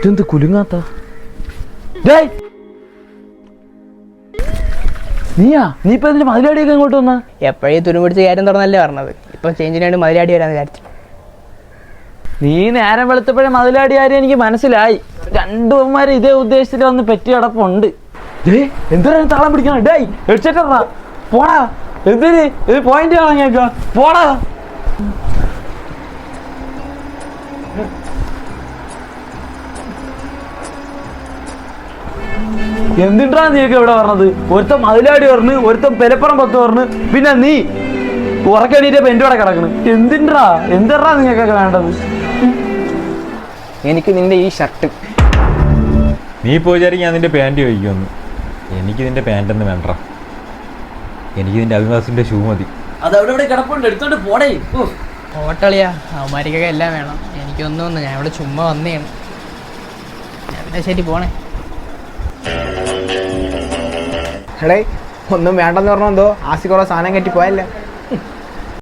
ഇതെന്ത് കുലുങ്ങാത്ത നീയാ? നീ ഇപ്പൊ ഇതിന്റെ മതിലാടിയൊക്കെ ഇങ്ങോട്ട് വന്നാ? എപ്പോഴേ തുരുപിടിച്ച് കാര്യം തുറന്നല്ലേ പറഞ്ഞത്. ഇപ്പൊ ചേഞ്ചിന് വേണ്ടി മതിലാടി വരാന്ന് വിചാരിച്ചു. നീ നേരം വെളുത്തപ്പോഴേ മതിലാടി കാര്യം എനിക്ക് മനസ്സിലായി. രണ്ടുമാരും ഇതേ ഉദ്ദേശത്തിൽ വന്ന് പറ്റി കിടപ്പുണ്ട്. എന്തിനാണ് താളം പിടിക്കണം? ഡേയ് എടുത്തിട്ടാ പോടാ. എന്തിന് ഇത് പോയിന്റ് കളഞ്ഞേക്ക? പോടാ. എന്തിട്ടാ നീയൊക്കെ ഇവിടെ പറഞ്ഞത്? ഒരുത്തൻ മതിലാടി പറഞ്ഞു, ഒരുത്തൻ പെരപ്പുറം പത്ത് പറഞ്ഞു, പിന്നെ നീ ഉറക്കണീറ്റപ്പോ എന്റെ കൂടെ കിടക്കണ്. എന്തിണ്ടാ നിങ്ങൾക്കൊക്കെ വേണ്ടത്? എനിക്ക് നിന്റെ ഈ ഷർട്ട്. നീ ഇപ്പോൾ വിചാരിക്കും ഞാൻ നിന്റെ പാൻറ് ചോദിക്കുമെന്ന്. എനിക്ക് നിന്റെ പാൻറ്റൊന്നും വേണ്ട. എനിക്ക് നിന്റെ അഭിവാസിന്റെ ഷൂ മതി. അതവിടെ കിടപ്പുണ്ട്, എടുത്തോണ്ട് പോടേ. ഓട്ടളിയാ, അവന്മാർക്കൊക്കെ എല്ലാം വേണം. എനിക്കൊന്നും ഞാൻ ഇവിടെ ചുമ്മാ വന്നേണ്. ഞാൻ പിന്നെ ശരി പോണേ. എടേ ഒന്നും വേണ്ടെന്ന് പറഞ്ഞോ. എന്തോ ആസി കുറേ സാധനം കെട്ടി പോയല്ലേ.